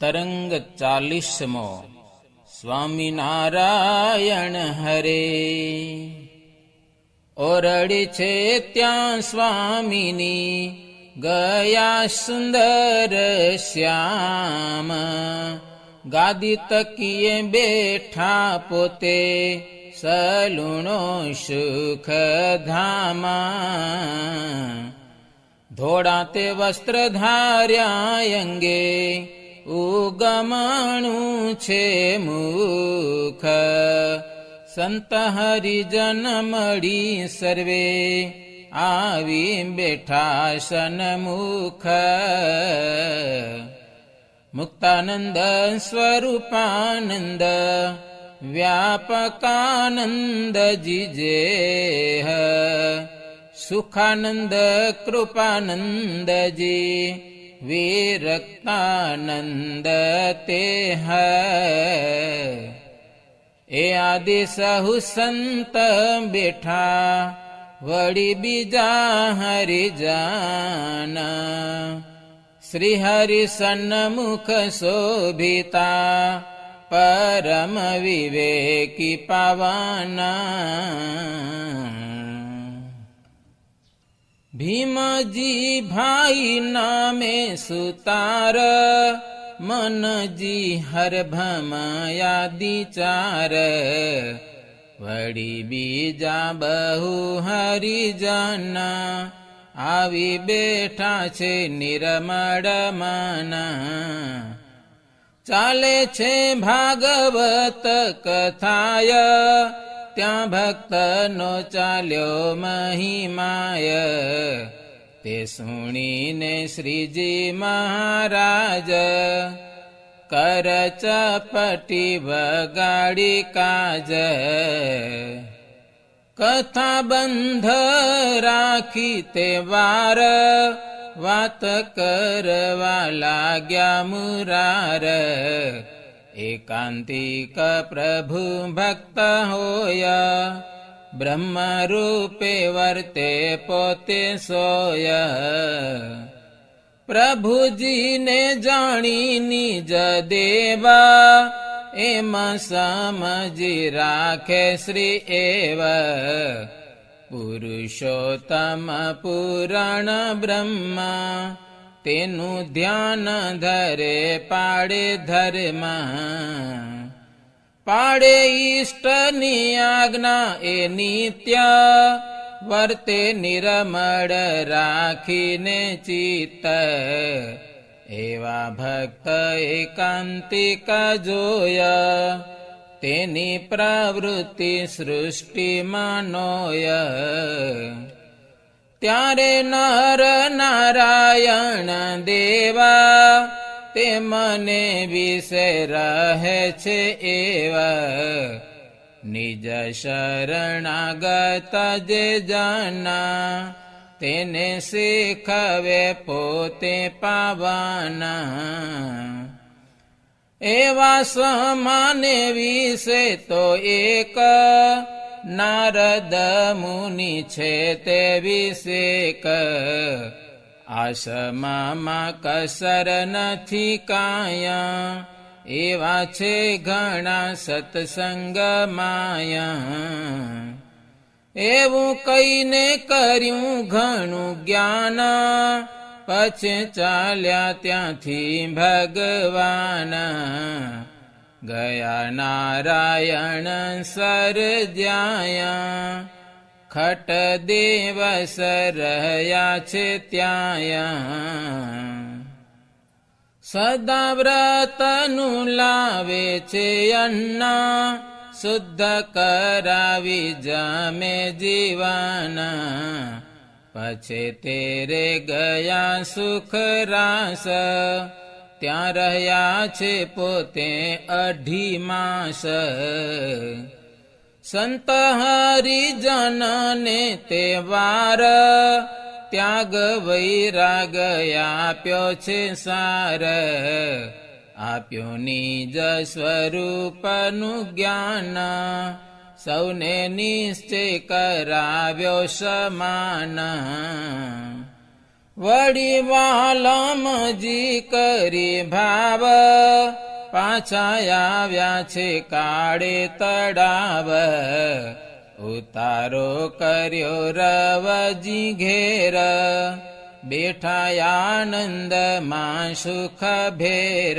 તરંગ 40મો સ્વામિનારાયણ હરે. ઓરડી છે ત્યાં સ્વામીની ગયા સુંદર શ્યામ, ગાદી તકીએ બેઠા પોતે સલુણો સુખ ધામા. ધોળા તે વસ્ત્ર ધાર્યા અંગે ઉગમણું છે મુખ, સંત હરિજન મળી સર્વે આવી બેઠા સન્મુખ. મુક્તાનંદ સ્વરૂપાનંદ વ્યાપકાનંદજી જેહ, સુખાનંદ કૃપાનંદજી વિરક્તાનંદ તેહ. એ આદિ સહુ સંત બેઠા વળી બીજા હરિજન, શ્રી હરિ સન્મુખ શોભિતા પરમ વિવેકી પાવના. ભીમજી ભાઈ નામે સુતાર, મનજી હરભમયાદિ ચાર. વળી બીજા બહુ હરિજન આવી બેઠા છે નિર્મળ મન. ચાલે છે ભાગવત કથાય, ત્યાં ભક્તનો ચાલ્યો મહિમાય. તે સુણીને શ્રીજી મહારાજ કર ચપટી વગાડી કાજ. કથા બંધ રાખી તે વાર, વાત કરવા લાગ્યા મુરાર. એકાંતિક પ્રભુ ભક્ત હોય, બ્રહ્મ રૂપે વર્તે પોતે સોય. પ્રભુજીને જાણી નિજ દેવા, એમ સમજી રાખે શ્રી એવ. પુરુષોત્તમ પુરાણ બ્રહ્મ, તેનું ધ્યાન ધરે પાડે ધર્મ. પાડે ઈષ્ટની આજ્ઞા એ નિત્ય, વર્તે નિર્મળ રાખીને ચિત્ત. એવા ભક્ત એકાંતિક જોયા, તેની પ્રવૃત્તિ સૃષ્ટિમાં નોય. ત્યારે નર નારાયણ દેવા, તે મને વિશે રહે છે એવા. નિજ શરણાગત જે જાના, તેને શીખવે પોતે પાવાના. એવા સ્વમાને વિશે તો એક, નારદ મુનિ છે તે વિશેક. આસમામાં કસર નથી કાયા, એવા છે ઘણા સત્સંગ માયા. એવું કહીને કર્યું ઘણું જ્ઞાન, પછી ચાલ્યા ત્યાંથી ભગવાન. ગયા નારાયણ સરજ્યા, ખટ દિવસ રહ્યા છે ત્યાં. સદા વ્રતનું લાવે છે અન્ન, શુદ્ધ કરાવી જમે જીવન. પછી તેરે ગયા સુખ રાસ, ત્યાં રહ્યા છે પોતે 18 માસ. સંત હરિજનને તે વાર, ત્યાગ વૈરાગ આપ્યો છે સાર. આપ્યો નિજ સ્વરૂપનું જ્ઞાન, સૌને નિશ્ચય કરાવ્યો સમાન. વળી વાલમજી કરી ભાવ પાછા આવ્યા છે કાળે તળાવ ઉતારો કર્યો રવજી ઘેર બેઠા આનંદમાં સુખ ભેર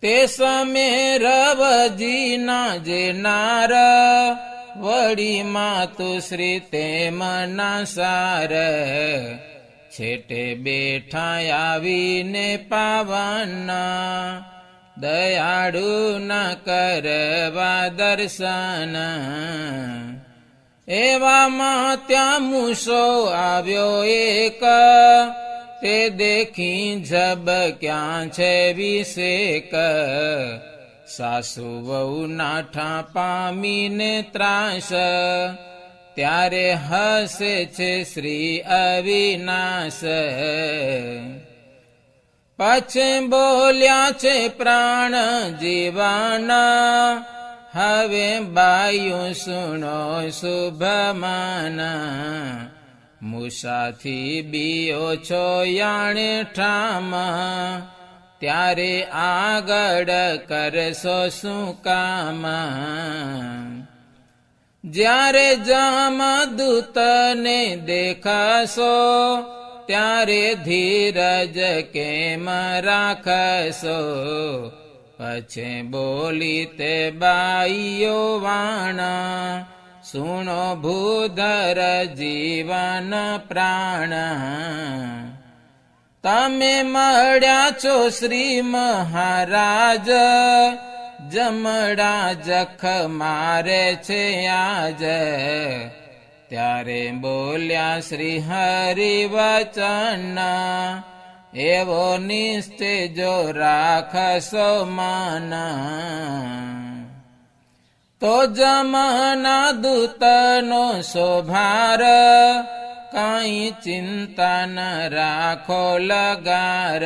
તે સમે રવજી ના જે નાર વળી માતુશ્રી તેમના સાર છેટે બેઠા આવીને પાવન દયાળુ ન કરવા દર્શન એવામાં ત્યાં મૂસો આવ્યો એક તે દેખી ઝબક્યાં છે વિષેક સાસુ વહુ નાઠા પામીને ત્રાસ ત્યારે હસે છે શ્રી અવિનાશ પછી બોલ્યા છે પ્રાણ જીવન હવે બાયું સુણો શુભમાન મૂસાથી બીઓ છો યાણે ઠામ ત્યારે આગળ કરશો શું કામ જ્યારે જમદૂતને દેખાશો ત્યારે ધીરજ કેમ રાખશો પછી બોલી તે બાઈઓ વાણ સુણો ભૂધર જીવન પ્રાણ તમે મળ્યા છો શ્રી મહારાજ જમડા જખ મારે છે આજ ત્યારે બોલ્યા શ્રી હરિ વચન એવો નિશ્ચય જો રાખશો માન તો જમના દૂતનો શોભાર કાંઈ ચિંતા ન રાખો લગાર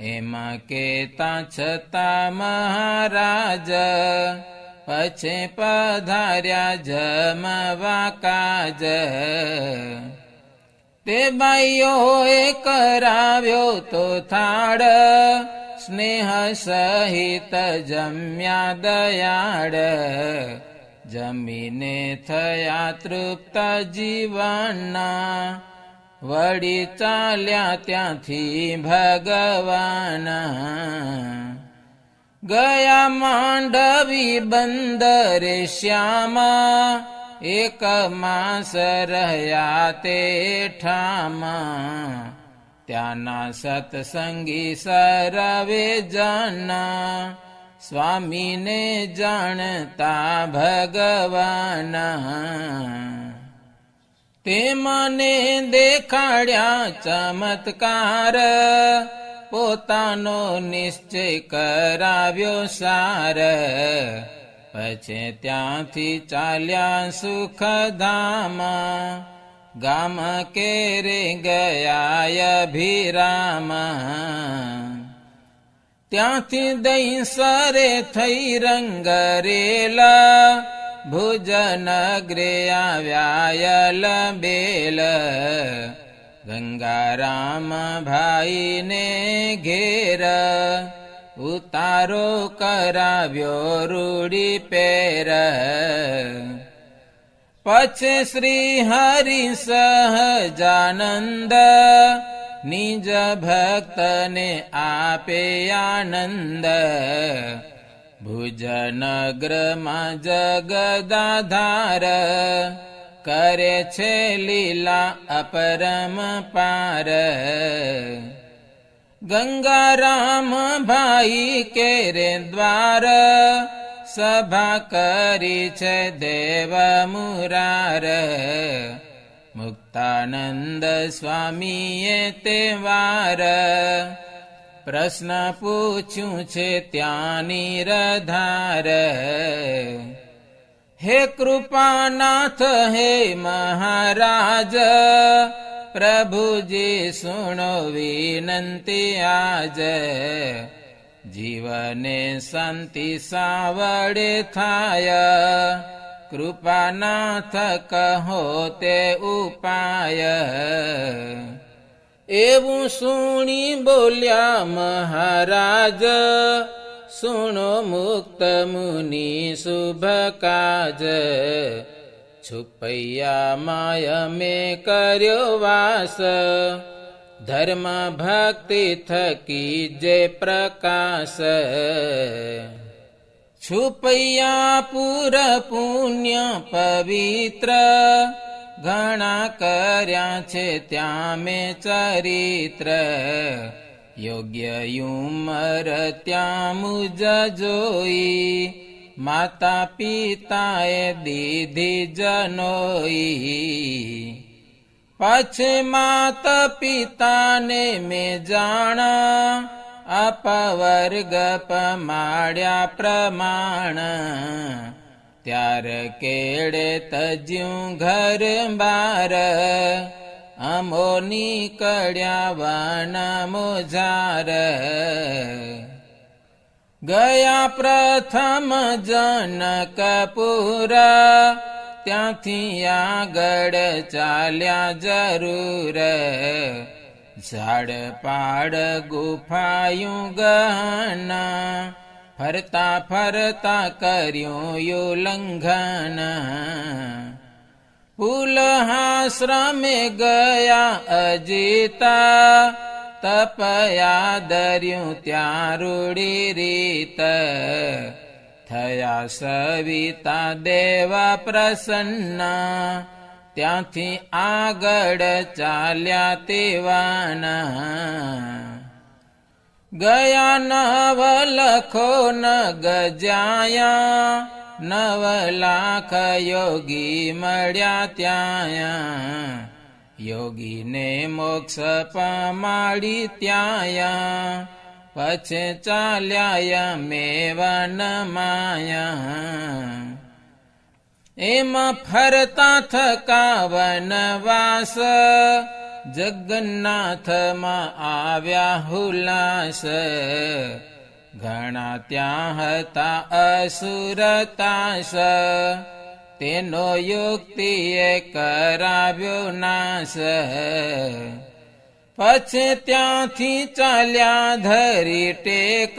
એમાં કેતા છતાં મહારાજ પછી પધાર્યા જમવા કાજ તે બાઈઓએ કરાવ્યો તો થાળ સ્નેહ સહિત જમ્યા દયાળ જમીને થયા તૃપ્ત જીવનના વળી ચાલ્યા ત્યાંથી ભગવાન ગયા માંડવી બંદરે શ્યામા એક માસ રહ્યા તે ઠામા ત્યાંના સત્સંગી સરવે જના સ્વામીને જાણતા ભગવાન તે મને દેખાડ્યા ચમત્કાર પોતાનો નિશ્ચય કરાવ્યો સાર પછી ત્યાંથી ચાલ્યા સુખધામ ગામ કેરે ગયા અભિરામ ત્યાંથી દહીંસરે થઈ રંગરેલા ભુજનગરે આવ્યાયલ બેલ ગંગારામ ભાઈને ઘેર ઉતારો કરાવ્યો રૂડી પેર પછી શ્રી હરિ સહજાનંદ નિજ ભક્તને આપે આનંદ ભુજનગરમાં જગદાધાર કરે છે લીલા અપરમ પાર ગંગારામ ભાઈ કેરે દ્વાર સભા કરી છે દેવ મુરાર મુક્તાનંદ સ્વામીએ તે વાર પ્રશ્ન પૂછ્યું છે ત્યાંની રધાર હે કૃપાનાથ હે મહારાજ પ્રભુજી સુણો વિનંતી આજ જીવને શાંતિ સાવડે થાય કૃપાનાથ કહો તે ઉપાય. એવું સુણી બોલ્યા મહારાજ, સુણો મુક્ત મુનિ શુભ કાજ. છુપૈયા માય મેં કર્યો વાસ, ધર્મ ભક્તિ થકી જે પ્રકાશ. છુપૈયા પુર પુણ્ય પવિત્ર, ઘણા કર્યા છે ત્યાં મેં ચરિત્ર. યોગ્ય ઉંમર ત્યાં મુજ જોઈ, માતા પિતાએ દીધી જનોઈ. પછી માતા પિતાને મેં જાણા, અપવર્ગ પમાડ્યા પ્રમાણ. ત્યાર કેળે તજ્યું ઘર બાર, અમો નીકળ્યા વન મોજાર. ગયા પ્રથમ જનકપુર, ત્યાંથી આગળ ચાલ્યા જરૂર. ઝાડ પાડ ગુફાયું ગહના, ફરતા ફરતા કર્યું ઉલ્લંઘન. પુલહાશ્રમે ગયા અજીતા, તપયા દર્યું ત્યાં રૂડી રીત. થયા સવિતા દેવ પ્રસન્ન, ત્યાંથી આગળ ચાલ્યા તેવાના. ગયા નવલખો ન ગજાયા, 9 લાખ યોગી મળ્યા ત્યાં. યોગીને મોક્ષ પમાડી ત્યાં, પછી ચાલ્યા મેવન માયા. એમાં ફરતા થકા વનવાસ, જગન્નાથમાં આવ્યા હુલાસ. ઘણા ત્યાં હતા અસુરતાસ, તેનો યુક્તિએ કરાવ્યો નાશ. પછી ત્યાંથી ચાલ્યા ધરી ટેક,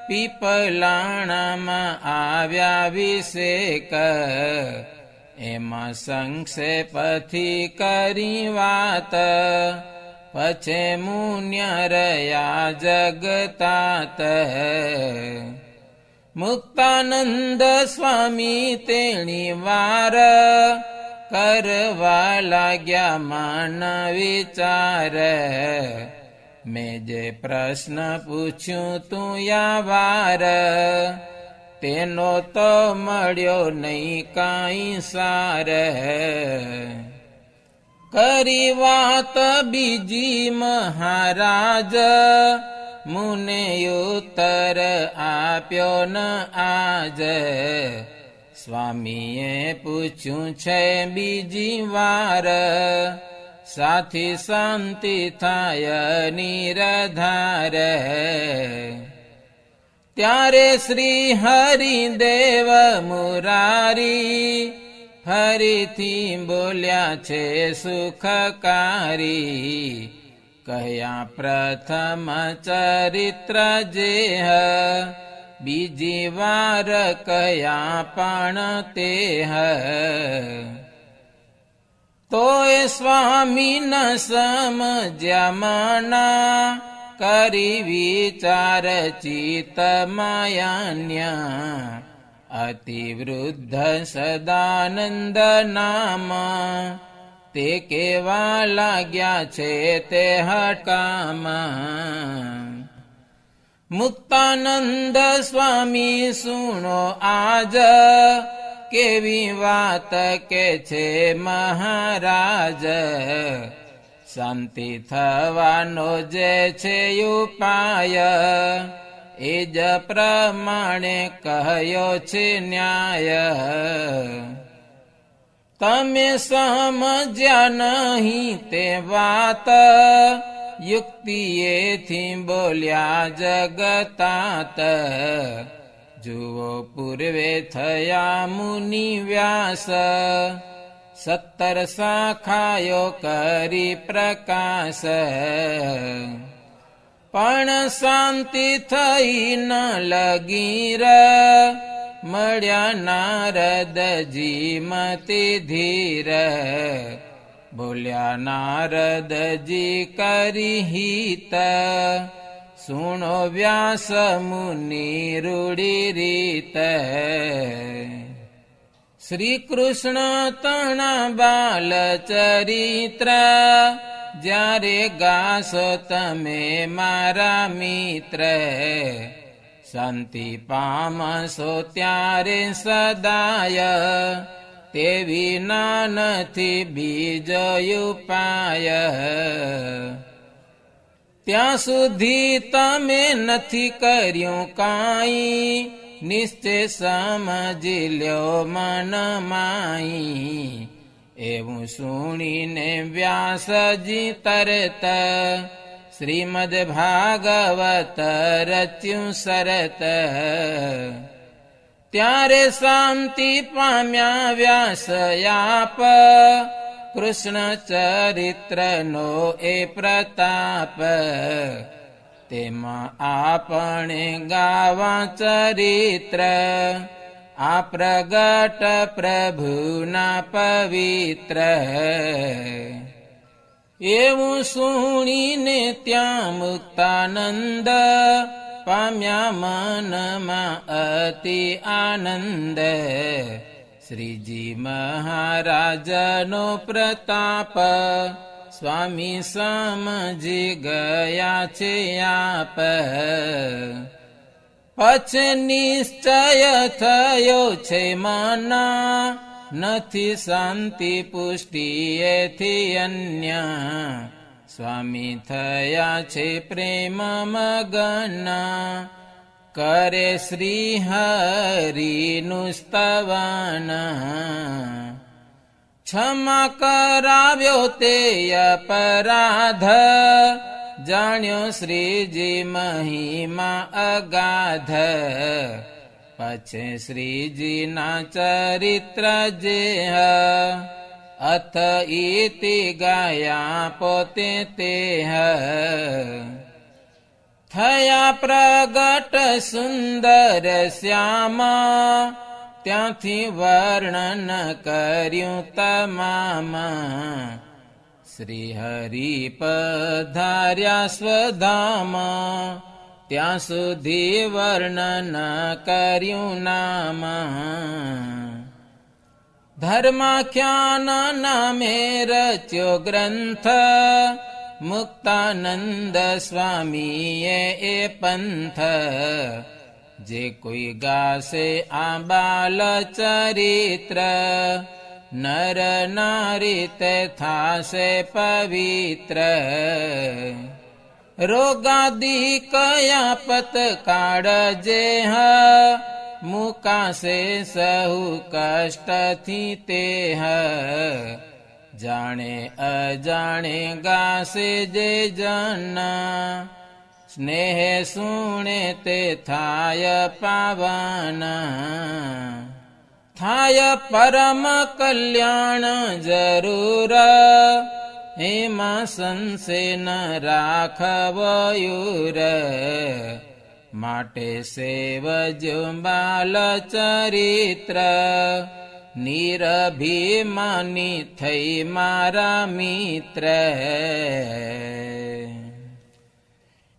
પીપલાણામાં આવ્યા વિષેક. એમાં સંક્ષેપથી કરી વાત, પછી મુન્ય રહ્યા જગતાત. મુક્તાનંદ સ્વામી તેણી વાર, કરવા લાગ્યા મન વિચાર. મેં જે પ્રશ્ન પૂછ્યું તું યાવાર, તેનો તો મળ્યો નહીં કાંઈ સાર. કરી વાત બીજી મહારાજ, મુને ઉત્તર આપ્યો ન આજ. સ્વામીએ પૂછ્યું છે બીજી વાર, સાથી શાંતિ થાય નિરધાર. ત્યારે શ્રી હરિદેવ મુરારી, ફરીથી બોલ્યા છે સુખકારી. કહ્યા પ્રથમ ચરિત્ર જેહ, બીજી વાર કયા પણ તેહ. તોય સ્વામી ન સમજ્યા મના, કરી વિચાર ચિત્ત માયાન્ય. અતિવૃદ્ધ સદાનંદ નામ, તે કેવા લાગ્યા છે તે હટકામાં. મુક્તાનંદ સ્વામી સુણો આજ, કેવી વાત કે છે મહારાજ. શાંતિ થવાનો જે છે ઉપાય, એ જ પ્રમાણે કહ્યો છે ન્યાય. તમે સમજ્યા નહીં તે વાત, યુક્તિએથી બોલ્યા જગતાત. જુઓ પૂર્વે થયા મુનિ વ્યાસ, 17 શાખાયો કરી પ્રકાશ. પણ શાંતિ થઈ ન લગીર, મળ્યા નારદજી મતિ ધીર. બોલ્યા નારદજી કરી હિત, સુણો વ્યાસ મુનિ રૂડી રીત. શ્રી કૃષ્ણ તણા બાલ ચરિત્ર, જ્યારે ગાશો તમે મારા મિત્ર. શાંતિ પામશો ત્યારે સદાય, તેવી ના નથી બીજો ઉપાય. ત્યાં સુધી તમે નથી કર્યું કાંઈ, નિશ્ચય સમજી લ્યો મન માઈ. એવું સુણીને વ્યાસજી તરત, શ્રીમદ ભાગવત રચ્યું સરત. ત્યારે શાંતિ પામ્યા વ્યાસ આપ, કૃષ્ણ ચરિત્રનો એ પ્રતાપ. તેમાં આપણે ગાવા ચરિત્ર, આ પ્રગટ પ્રભુના પવિત્ર. એવું સુણીને ત્યાં મુક્તાનંદ, પામ્યા મનમાં અતિ આનંદ. શ્રીજી મહારાજનો પ્રતાપ, સ્વામી સમજી ગયા છે આપ. પછી નિશ્ચય થયો છે મના, નથી શાંતિ પુષ્ટિ એથી અન્ય. સ્વામી થયા છે પ્રેમ મગન, કરે શ્રી હરિનું સ્તવન. ક્ષમા કરાવ્યો તે અપરાધ, જાણ્યો શ્રીજી મહિમા અગાધ. પછી શ્રીજીના ચરિત્ર જે, અથ ઇતિ ગાયા પોતે તે. થયા પ્રગટ સુંદર શ્યામ, ત્યાંથી વર્ણન કર્યું તમામ. શ્રી હરિ પધાર્યા સ્વધામ, ત્યાં સુધી વર્ણન કર્યું નામ. ધર્માખ્યાન નામે રચ્યો ગ્રંથ, મુક્તાનંદ સ્વામીએ એ પંથ. જે કોઈ ગાશે આ બાલ ચરિત્ર, નર નારી તે થાશે પવિત્ર. રોગાદી કયાપત કાળ જે, મુકાશે સહુ કષ્ટથી તે. જાણે અજાણે ગાશે જે જન, સ્નેહ સુણે તે થાય પાવન. થાય પરમ કલ્યાણ જરૂર, એમાં સંશે ન રાખવો યુર. માટે સેવજો બાલ ચરિત્ર, નિરભિમાની થઈ મારા મિત્ર.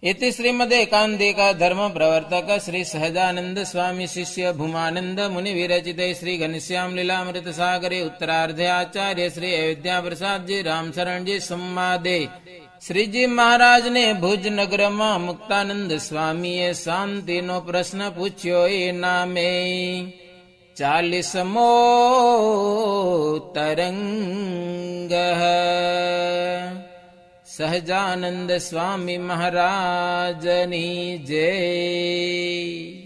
इति श्रीमदेकान्तिक धर्म प्रवर्तक श्री सहजानंद स्वामी शिष्य भूमानंद मुनि विरचिते श्री घनश्याम लीलामृत सागरे उत्तरार्धे आचार्य श्री अयोध्या प्रसाद जी रामशरण जी संवादे श्री जी महाराज ने भुज नगर में मुक्तानंद स्वामी शांति नो प्रश्न पूछ्यो ए नामे 40मो तरंग સહજાનંદ સ્વામી મહારાજની જય.